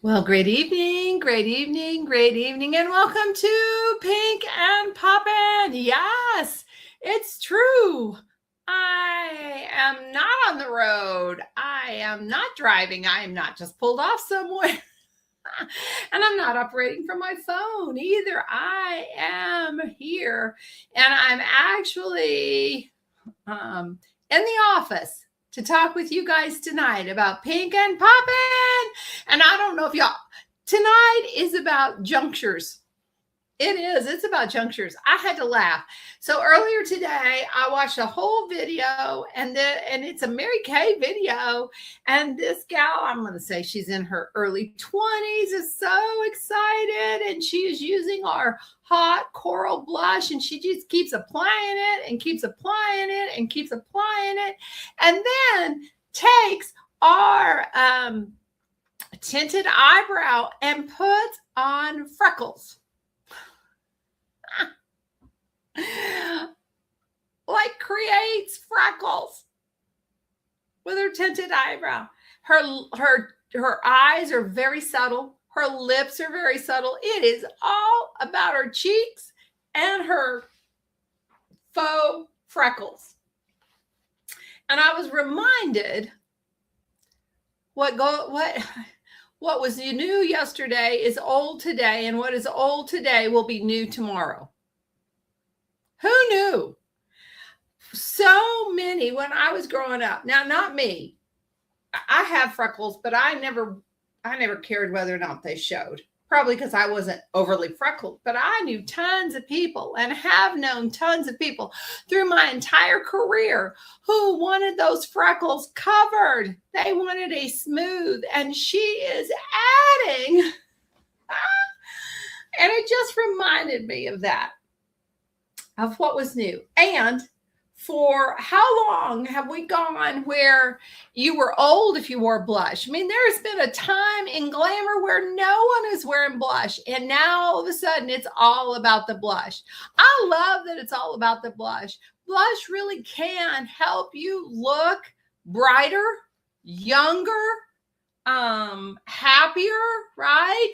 Well, great evening, great evening, great evening, and welcome to Pink and Poppin. Yes, it's true. I am not on the road. I am not driving. I am not just pulled off somewhere. And I'm not operating from my phone either. I am here and I'm actually in the office to talk with you guys tonight about Pink and Poppin'. And I don't know if y'all, tonight is about junctures. It is. It's about junctures. I had to laugh. So earlier today, I watched a whole video, and it's a Mary Kay video. And this gal, I'm going to say she's in her early 20s, is so excited, and she is using our hot coral blush, and she just keeps applying it and keeps applying it and keeps applying it, and then takes our tinted eyebrow and puts on freckles. Like creates freckles with her tinted eyebrow. Her eyes are very subtle. Her lips are very subtle. It is all about her cheeks and her faux freckles. And I was reminded what was new yesterday is old today, and what is old today will be new tomorrow. Who knew? So many when I was growing up. Now, not me. I have freckles, but I never cared whether or not they showed. Probably because I wasn't overly freckled. But I knew tons of people and have known tons of people through my entire career who wanted those freckles covered. They wanted a smooth, and she is adding. And it just reminded me of that. Of what was new. And for how long have we gone where you were old if you wore blush? I mean, there's been a time in glamour where no one is wearing blush, and now all of a sudden it's all about the blush. I love that it's all about the blush. Blush really can help you look brighter, younger, happier, right?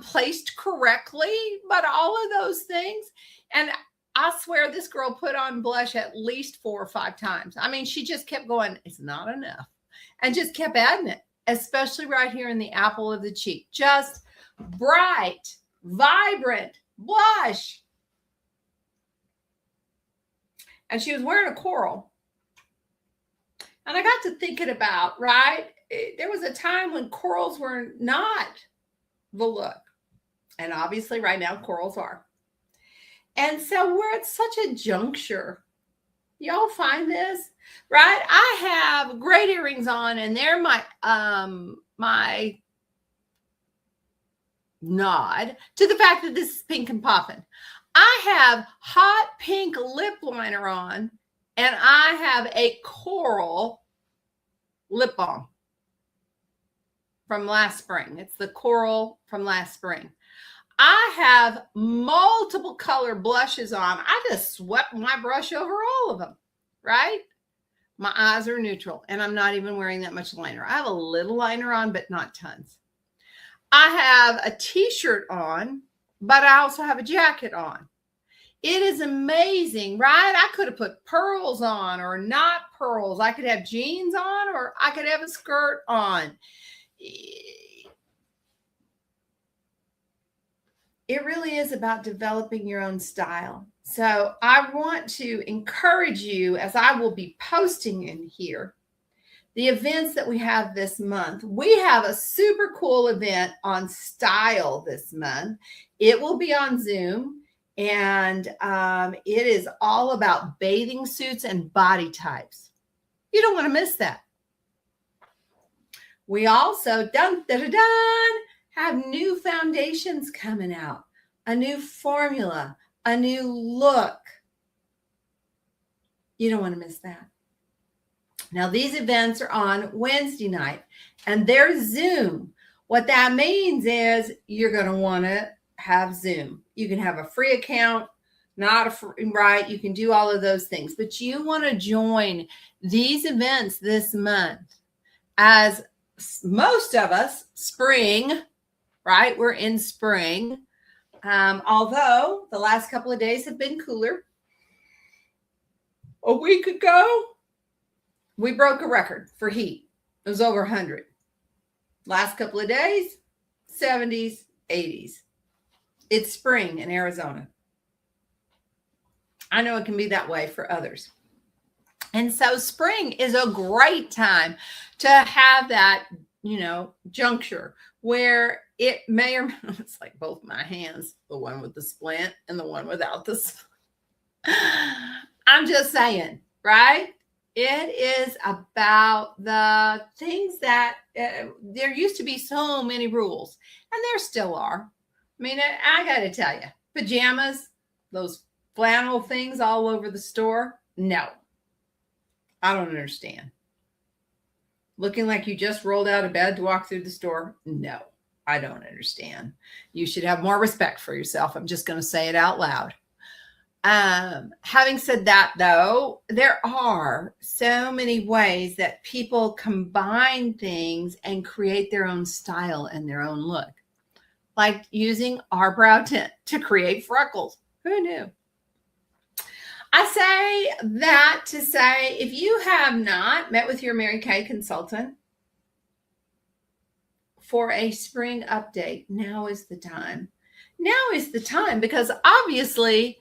Placed correctly, but all of those things. And I swear this girl put on blush at least 4 or 5 times. I mean, she just kept going, it's not enough, and just kept adding it, especially right here in the apple of the cheek. Just bright, vibrant blush. And she was wearing a coral. And I got to thinking about, right? There was a time when corals were not the look. And obviously right now corals are. And so we're at such a juncture. Y'all find this, right? I have great earrings on, and they're my my nod to the fact that this is Pink and Poppin'. I have hot pink lip liner on, and I have a coral lip balm from last spring. It's the coral from last spring. I have multiple color blushes on. I just swept my brush over all of them, right? My eyes are neutral, and I'm not even wearing that much liner. I have a little liner on, but not tons. I have a t-shirt on, but I also have a jacket on. It is amazing, right? I could have put pearls on or not pearls. I could have jeans on, or I could have a skirt on. It really is about developing your own style. So I want to encourage you, as I will be posting in here, the events that we have this month. We have a super cool event on style this month. It will be on Zoom, and it is all about bathing suits and body types. You don't want to miss that. We also, have new foundations coming out, a new formula, a new look. You don't want to miss that. Now, these events are on Wednesday night, and they're Zoom. What that means is you're going to want to have Zoom. You can have a free account, not a free, right? You can do all of those things, but you want to join these events this month as most of us, spring, right? We're in spring. Although the last couple of days have been cooler. A week ago, we broke a record for heat. It was over 100. Last couple of days, 70s, 80s. It's spring in Arizona. I know it can be that way for others. And so spring is a great time to have that, juncture where it may or it's like both my hands, the one with the splint and the one without the splint. I'm just saying, right? It is about the things that there used to be so many rules, and there still are. I mean, I got to tell you, pajamas, those flannel things all over the store. No, I don't understand. Looking like you just rolled out of bed to walk through the store. No, I don't understand. You should have more respect for yourself. I'm just going to say it out loud. Having said that, though, there are so many ways that people combine things and create their own style and their own look, like using our brow tint to create freckles. Who knew? I say that to say, if you have not met with your Mary Kay consultant for a spring update, now is the time. Now is the time, because obviously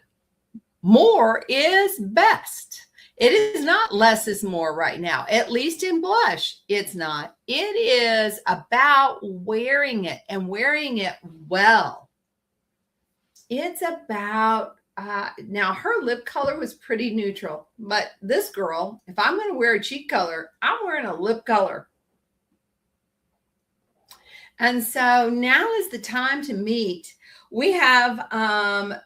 more is best. It is not less is more right now, at least in blush. It's not. It is about wearing it and wearing it well. It's about, now her lip color was pretty neutral, but this girl, if I'm going to wear a cheek color, I'm wearing a lip color. And so now is the time to meet. We have,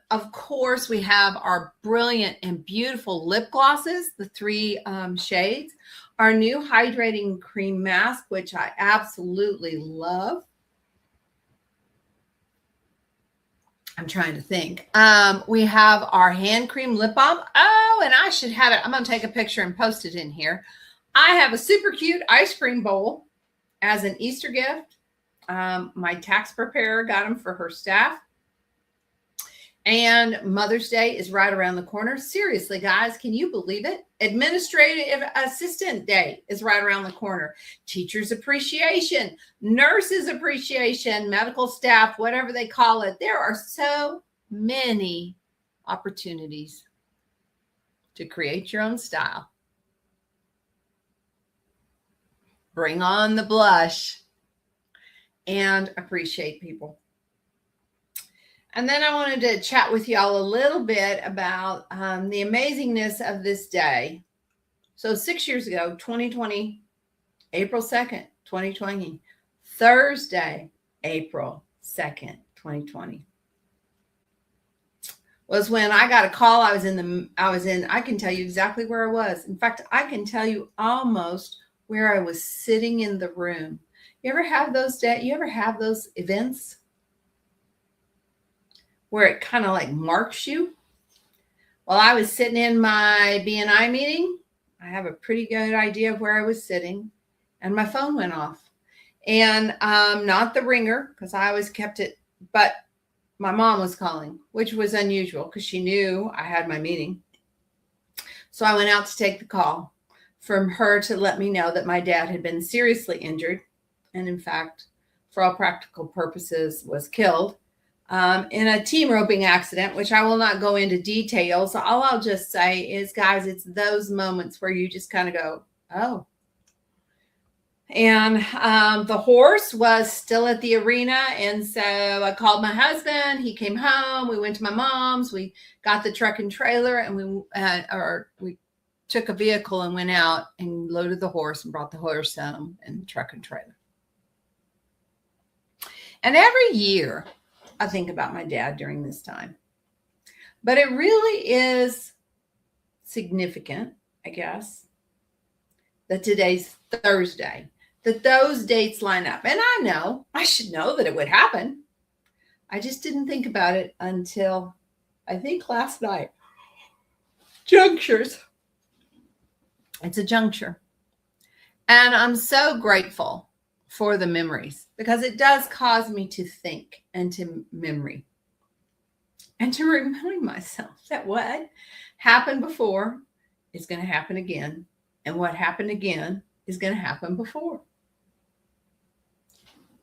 of course, we have our brilliant and beautiful lip glosses, the 3 shades, our new hydrating cream mask, which I absolutely love. I'm trying to think. We have our hand cream lip balm. Oh, and I should have it. I'm going to take a picture and post it in here. I have a super cute ice cream bowl as an Easter gift. My tax preparer got them for her staff. And Mother's Day is right around the corner. Seriously, guys, can you believe it? Administrative Assistant Day is right around the corner. Teachers Appreciation, Nurses Appreciation, medical staff, whatever they call it. There are so many opportunities to create your own style. Bring on the blush and appreciate people. And then I wanted to chat with y'all a little bit about the amazingness of this day. So 6 years ago, 2020, April 2nd, 2020, Thursday, April 2nd, 2020, was when I got a call. I can tell you exactly where I was. In fact, I can tell you almost where I was sitting in the room. You ever have those days? You ever have those events where it kind of like marks you? Well, I was sitting in my BNI meeting. I have a pretty good idea of where I was sitting, and my phone went off. And not the ringer, because I always kept it, but my mom was calling, which was unusual because she knew I had my meeting. So I went out to take the call from her to let me know that my dad had been seriously injured, and in fact, for all practical purposes, was killed in a team roping accident, which I will not go into details. So all I'll just say is, guys, it's those moments where you just kind of go, oh. And the horse was still at the arena. And so I called my husband. He came home. We went to my mom's. We got the truck and trailer, and we took a vehicle and went out and loaded the horse and brought the horse home in the truck and trailer. And every year, I think about my dad during this time. But it really is significant, I guess, that today's Thursday, that those dates line up. And I know, I should know that it would happen. I just didn't think about it until, I think, last night. Junctures. It's a juncture. And I'm so grateful for the memories, because it does cause me to think and to memory and to remind myself that what happened before is going to happen again, and what happened again is going to happen before.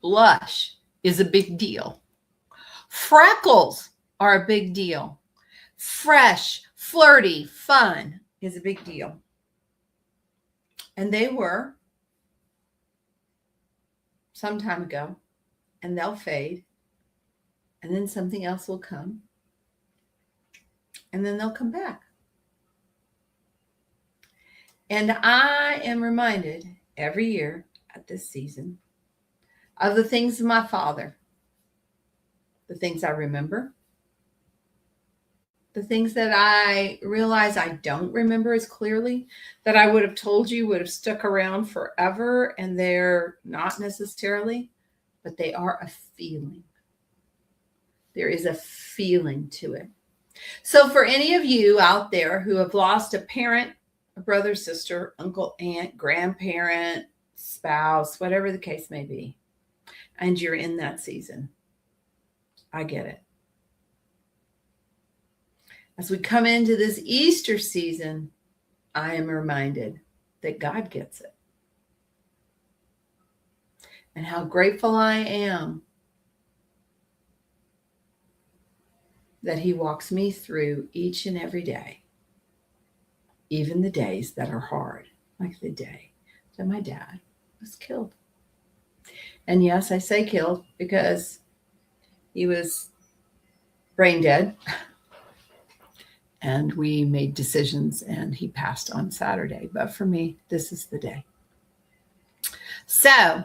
Blush is a big deal. Freckles are a big deal. Fresh, flirty, fun is a big deal. And they were some time ago, and they'll fade, and then something else will come, and then they'll come back. And I am reminded every year at this season of the things of my father, the things I remember, the things that I realize I don't remember as clearly, that I would have told you would have stuck around forever, and they're not necessarily, but they are a feeling. There is a feeling to it. So for any of you out there who have lost a parent, a brother, sister, uncle, aunt, grandparent, spouse, whatever the case may be, and you're in that season, I get it. As we come into this Easter season, I am reminded that God gets it. And how grateful I am that he walks me through each and every day, even the days that are hard, like the day that my dad was killed. And yes, I say killed because he was brain dead. And we made decisions, and he passed on Saturday. But for me, this is the day. So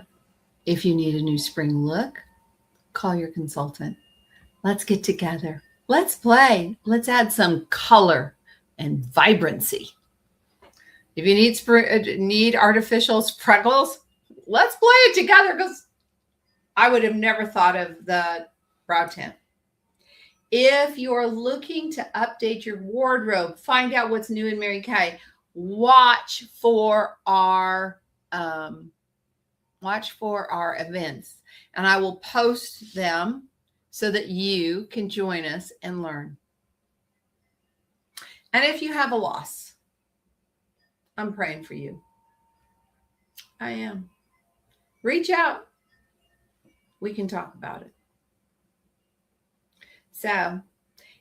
if you need a new spring look, call your consultant. Let's get together. Let's play. Let's add some color and vibrancy. If you need artificial sprinkles, let's play it together, because I would have never thought of the brow tint. If you're looking to update your wardrobe, find out what's new in Mary Kay, watch for our events, and I will post them so that you can join us and learn. And if you have a loss, I'm praying for you. I am. Reach out. We can talk about it. So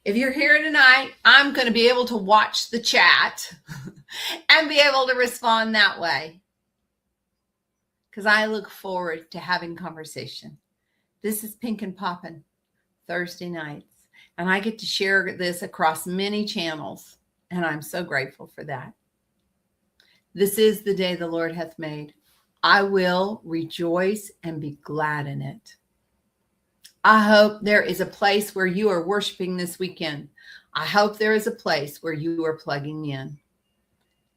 if you're here tonight, I'm going to be able to watch the chat and be able to respond that way, because I look forward to having conversation. This is Pink and Poppin' Thursday nights, and I get to share this across many channels, and I'm so grateful for that. This is the day the Lord hath made. I will rejoice and be glad in it. I hope there is a place where you are worshiping this weekend. I hope there is a place where you are plugging in.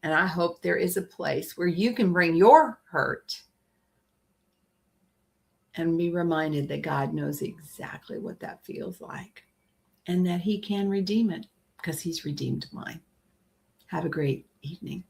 And I hope there is a place where you can bring your hurt and be reminded that God knows exactly what that feels like, and that he can redeem it, because he's redeemed mine. Have a great evening.